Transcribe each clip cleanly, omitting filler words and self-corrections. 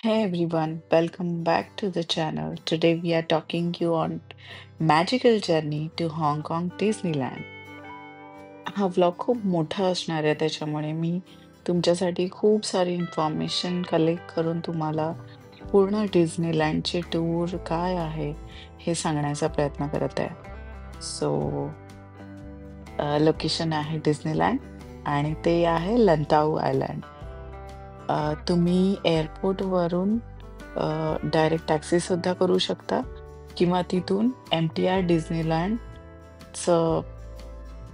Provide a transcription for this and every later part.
Hey everyone, welcome back to the channel. Today we are talking you on magical journey to Hong Kong Disneyland. हा vlog खूप मोठा असणार आहे त्याच्यामुळे मी तुमच्यासाठी खूप सारी इन्फॉर्मेशन कलेक्ट करून तुम्हाला पूर्ण डिझनीलँडची टूर काय आहे हे सांगण्याचा प्रयत्न करत आहे. सो लोकेशन आहे डिझनीलँड आणि ते आहे लंताऊ आयलँड. तुम्ही एअरपोर्टवरून डायरेक्ट टॅक्सीसुद्धा करू शकता किंवा तिथून एम-टी-आर डिझनीलँडचं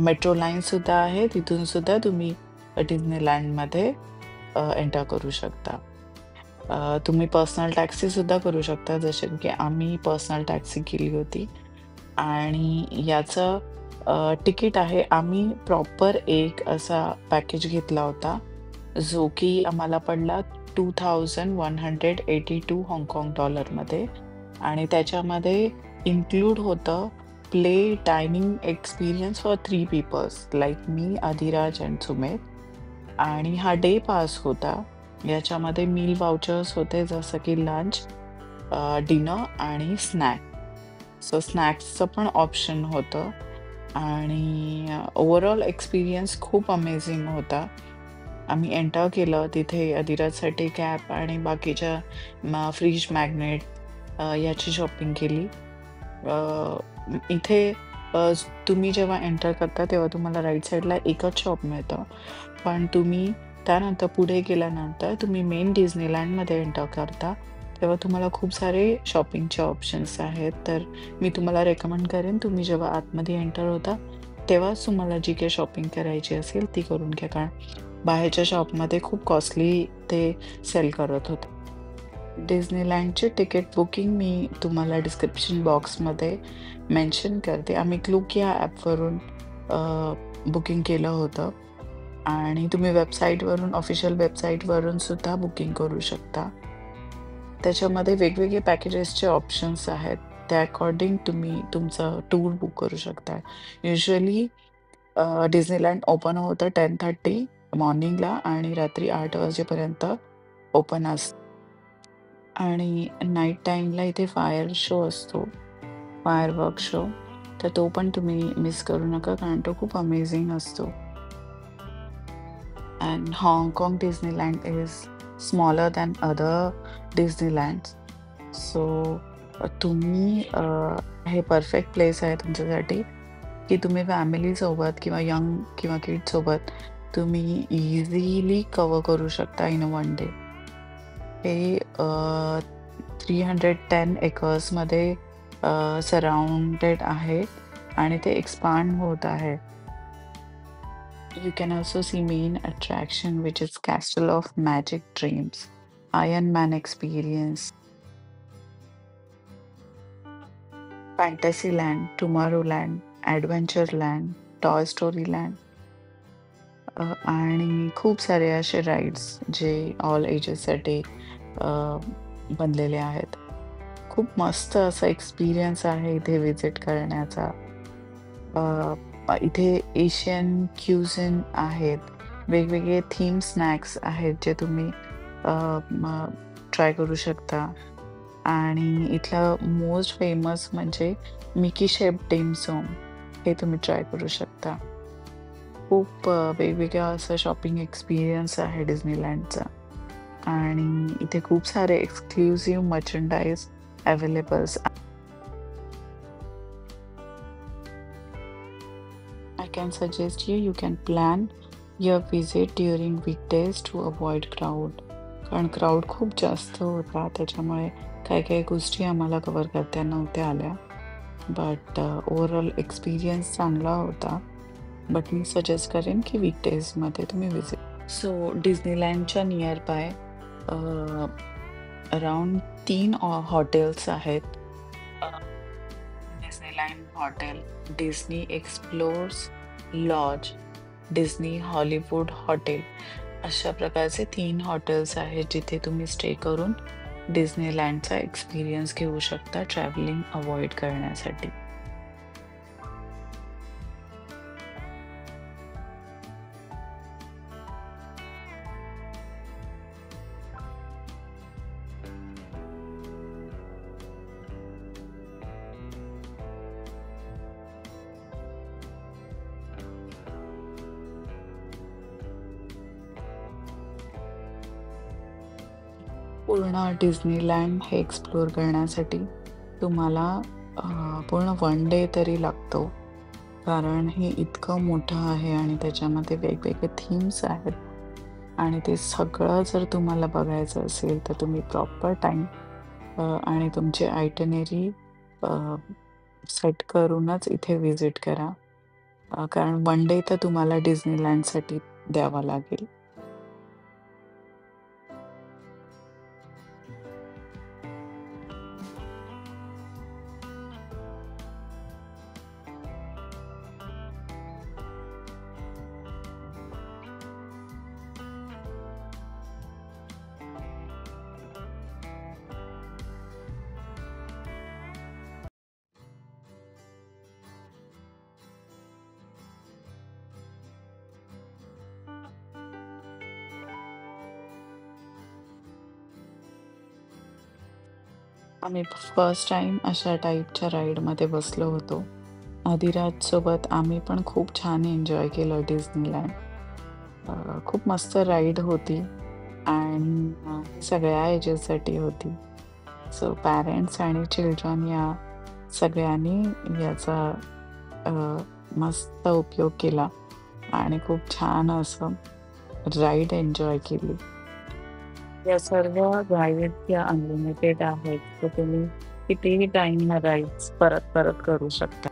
मेट्रो लाईनसुद्धा आहे. तिथून सुद्धा तुम्ही डिझनीलँडमध्ये एंटर करू शकता. तुम्ही पर्सनल टॅक्सीसुद्धा करू शकता, जसे की आम्ही पर्सनल टॅक्सी केली होती आणि याचं तिकीट आहे. आम्ही प्रॉपर एक असा पॅकेज घेतला होता, जो की आम्हाला पडला $2,182 हाँगकाँग डॉलरमध्ये आणि त्याच्यामध्ये इन्क्लूड होतं play dining experience for 3 peoples like me, Adhiraj and Sumedh आणि हा डे पास होता. याच्यामध्ये मील वाउचर्स होते जसं की लंच, डिनर आणि स्नॅक. सो स्नॅक्सचं पण ऑप्शन होतं आणि ओव्हरऑल एक्सपिरियन्स खूप अमेझिंग होता. आम्ही एंटर केलं तिथे अधिराजसाठी कॅप आणि बाकीच्या फ्रीज मॅग्नेट याची शॉपिंग केली. इथे तुम्ही जेव्हा एंटर करता तेव्हा तुम्हाला राईट साईडला एकच शॉप मिळतं. पण तुम्ही त्यानंतर पुढे गेल्यानंतर तुम्ही मेन डिझनीलँडमध्ये एंटर करता, तेव्हा तुम्हाला खूप सारे शॉपिंगचे ऑप्शन्स आहेत. तर मी तुम्हाला रेकमेंड करेन तुम्ही जेव्हा आतमध्ये एंटर होता, तेव्हाच तुम्हाला जी काही शॉपिंग करायची असेल ती करून घ्या. कारण बाहेरच्या शॉपमध्ये खूप कॉस्टली ते सेल करत होते. डिझनीलँडचे तिकीट बुकिंग मी तुम्हाला डिस्क्रिप्शन बॉक्समध्ये मेन्शन करते. आम्ही क्लूक या ॲपवरून बुकिंग केलं होतं आणि तुम्ही वेबसाईटवरून ऑफिशियल वेबसाईटवरून सुद्धा बुकिंग करू शकता. त्याच्यामध्ये वेगवेगळे पॅकेजेसचे ऑप्शन्स आहेत. त्या अकॉर्डिंग तुम्ही तुमचं टूर बुक करू शकता. युजुअली डिझनीलँड ओपन होतं 10:30 मॉर्निंगला आणि रात्री 8 वाजेपर्यंत ओपन असतं. आणि नाईट टाईमला इथे फायर शो असतो, फायरवर्क शो. तर तो पण तुम्ही मिस करू नका कारण तो खूप अमेझिंग असतो. अँड हाँगकाँग Disneyland is smaller than other Disneylands. So तुम्ही हे परफेक्ट प्लेस आहे तुमच्यासाठी, की तुम्ही फॅमिलीसोबत किंवा यंग किंवा किड्ससोबत तुम्ही इझिली कव्हर करू शकता इन अ वन डे. हे 310 एकर्समध्ये सराउंडेड आहे आणि ते एक्सपांड होत आहे. You can also see main attraction which is Castle of Magic Dreams, Iron Man experience, Fantasyland, Tomorrowland, Adventureland, Toy Story Land आणि खूप सारे असे राईड्स जे ऑल एजेससाठी बनलेले आहेत. खूप मस्त असा एक्सपिरियन्स आहे इथे व्हिजिट करण्याचा. इथे एशियन क्युझिन आहेत. वेगवेगळे थीम स्नॅक्स आहेत जे तुम्ही ट्राय करू शकता आणि इथलं मोस्ट फेमस म्हणजे मिकी शेप डिम सम हे तुम्ही ट्राय करू शकता. खूप वेगवेगळा असं शॉपिंग एक्सपिरियन्स आहे डिझनीलँडचा आणि इथे खूप सारे exclusive मर्चंडाईज availables. I can suggest you can plan your visit during weekdays to avoid crowd. कारण क्राऊड खूप जास्त होता त्याच्यामुळे काही गोष्टी आम्हाला कव्हर करता नव्हत्या आल्या. बट ओव्हरऑल एक्सपिरियन्स चांगला होता. बट मी सजेस्ट करेन की वीकडेजमध्ये तुम्ही विजिट. सो डिझनीलँडच्या नियर बाय अराउंड 3 हॉटेल्स आहेत. Disneyland Hotel, Disney Explorers Lodge, Disney Hollywood Hotel अशा प्रकारचे 3 हॉटेल्स आहेत जिथे तुम्ही स्टे करून डिझनीलँडचा एक्सपिरियन्स घेऊ शकता ट्रॅव्हलिंग अवॉइड करण्यासाठी. पूर्ण डिझनीलँड हे एक्सप्लोर करण्यासाठी तुम्हाला अ, पूर्ण 1 डे तरी लागतो. कारण हे इतकं मोठं आहे आणि त्याच्यामध्ये वेगवेगळे थीम्स आहेत आणि ते सगळं जर तुम्हाला बघायचं असेल, तर तुम्ही प्रॉपर टाईम आणि तुमची आयटिनरी सेट करूनच इथे व्हिजिट करा. कारण 1 डे तर तुम्हाला डिझनीलँडसाठी द्यावा लागेल. आम्ही फर्स्ट टाईम अशा टाईपच्या राईडमध्ये बसलो होतो. अधिराजसोबत आम्ही पण खूप छान एन्जॉय केलं डिझनीलँड. खूप मस्त राईड होती आणि सगळ्या एजेससाठी होती. सो पॅरेंट्स आणि चिल्ड्रन या सगळ्यांनी याचा अ, मस्त उपयोग केला आणि खूप छान असं राईड एन्जॉय केली. या सर्व राईड्स या अनलिमिटेड आहेत. तर तुम्ही कितीही टाईम ह्या राईड्स परत-परत करू शकता.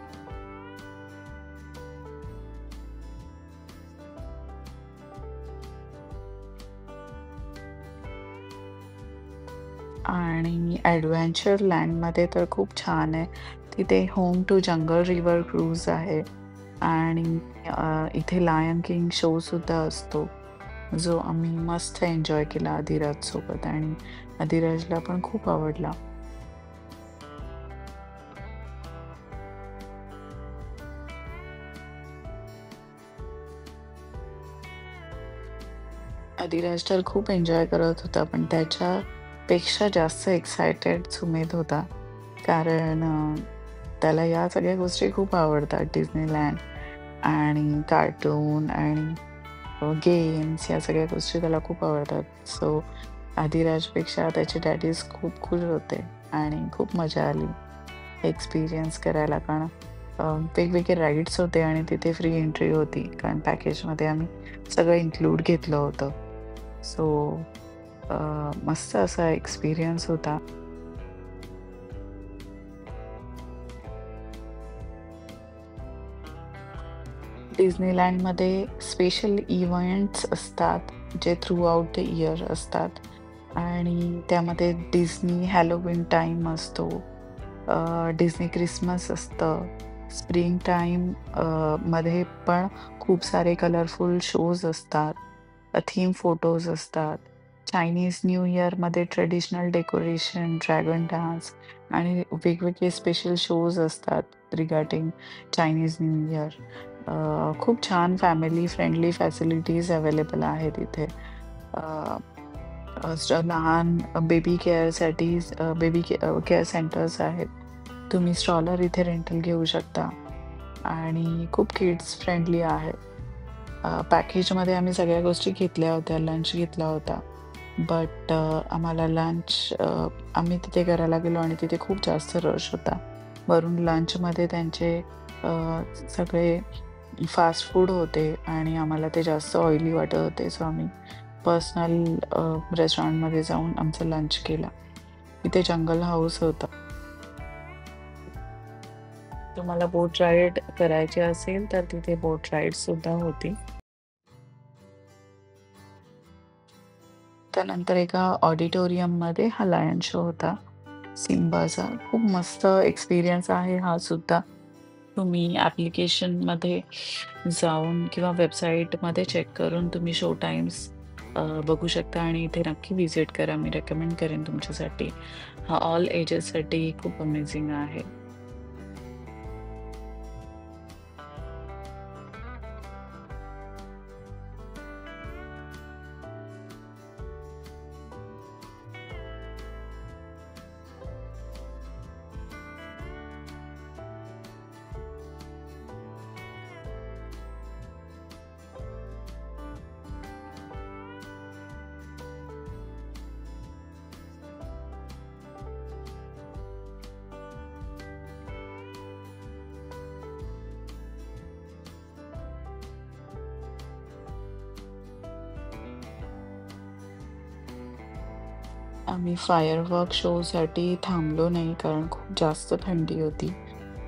आणि ॲडव्हेंचर लँडमध्ये तर खूप छान आहे. तिथे home to jungle river cruise आहे आणि इथे लायन किंग शोसुद्धा असतो, जो आम्ही मस्त एन्जॉय केला अधिराजसोबत आणि अधिराजला पण खूप आवडला. अधिराज तर खूप एन्जॉय करत होता, पण त्याच्यापेक्षा जास्त एक्सायटेड सुमेध होता. कारण त्याला या सगळ्या गोष्टी खूप आवडतात. डिझनीलँड आणि कार्टून आणि गेम्स या सगळ्या गोष्टी त्याला खूप आवडतात. सो आदिराजपेक्षा त्याचे डॅडीज खूप खुश होते आणि खूप मजा आली एक्सपिरियन्स करायला. कारण अ, वेगवेगळे राईड्स होते आणि तिथे फ्री एंट्री होती. कारण पॅकेजमध्ये आम्ही सगळं इन्क्लूड घेतलं होतं. सो मस्त असा एक्सपिरियन्स होता. डिझनीलँडमध्ये स्पेशल इव्हेंट्स असतात, जे थ्रू आउट द इयर असतात आणि त्यामध्ये डिझनी हॅलोवीन टाईम असतो, डिझनी क्रिसमस असतं, स्प्रिंग टाईम मध्ये पण खूप सारे कलरफुल शोज असतात, थीम फोटोज असतात. चायनीज न्यू इयरमध्ये ट्रेडिशनल डेकोरेशन, ड्रॅगन डान्स आणि वेगवेगळे स्पेशल शोज असतात रिगार्डिंग चायनीज न्यू इयर. खूप छान फॅमिली फ्रेंडली फॅसिलिटीज अवेलेबल आहेत इथे. अ, लहान बेबी केअरसाठी बेबी केअर सेंटर्स आहेत. तुम्ही स्ट्रॉलर इथे रेंटल घेऊ शकता आणि खूप किड्स फ्रेंडली आहे. पॅकेजमध्ये आम्ही सगळ्या गोष्टी घेतल्या होत्या, लंच घेतला होता. बट आम्हाला लंच आम्ही तिथे करायला गेलो आणि तिथे खूप जास्त रश होता. वरून लंचमध्ये त्यांचे सगळे फास्ट फूड होते आणि आम्हाला ते जास्त ऑइली वाटत होते. सो आम्ही पर्सनल रेस्टॉरंटमध्ये जाऊन आमचं लंच केला. तिथे जंगल हाऊस होतं. तुम्हाला बोट राईड करायची असेल, तर तिथे बोट राईडसुद्धा होती. त्यानंतर एका ऑडिटोरियममध्ये हा लायन शो होता सिम्बाचा. खूप मस्त एक्सपिरियन्स आहे हा सुद्धा. तुम्ही ॲप्लिकेशनमध्ये जाऊन किंवा वेबसाईटमध्ये चेक करून तुम्ही शो टाईम्स बघू शकता आणि इथे नक्की व्हिजिट करा. मी रेकमेंड करेन तुमच्यासाठी. हा ऑल एजेससाठी खूप अमेझिंग आहे. आम्ही फायरवर्क शोसाठी थांबलो नाही कारण खूप जास्त थंडी होती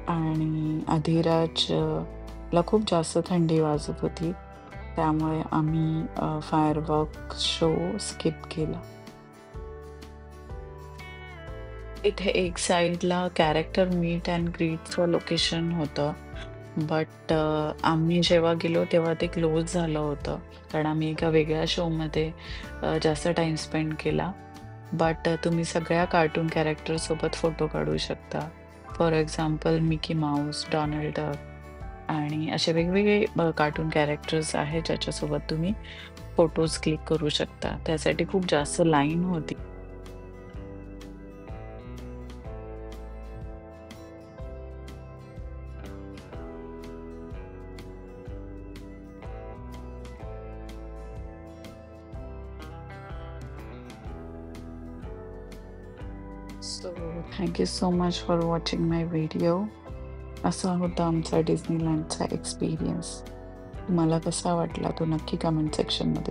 आणि ला खूप जास्त थंडी वाजत होती. त्यामुळे आम्ही फायरवर्क शो स्किप केला. इथे एक साइडला कॅरेक्टर मीट अँड ग्रीटचं लोकेशन होतं. बट आम्ही जेव्हा गेलो तेव्हा ते क्लोज झालं होतं. कारण आम्ही एका वेगळ्या शोमध्ये जास्त टाईम स्पेंड केला. बट तुम्ही सगळ्या कार्टून कॅरेक्टरसोबत फोटो काढू शकता. For example Mickey Mouse, Donald duck आणि असे वेगवेगळे कार्टून कॅरेक्टर्स आहेत ज्याच्यासोबत तुम्ही फोटोज क्लिक करू शकता. त्यासाठी खूप जास्त लाईन होती. So thank you so much for watching my video. असा होता आमचा डिझनीलँडचा एक्सपिरियन्स. तुम्हाला कसा वाटला तो नक्की कमेंट सेक्शनमध्ये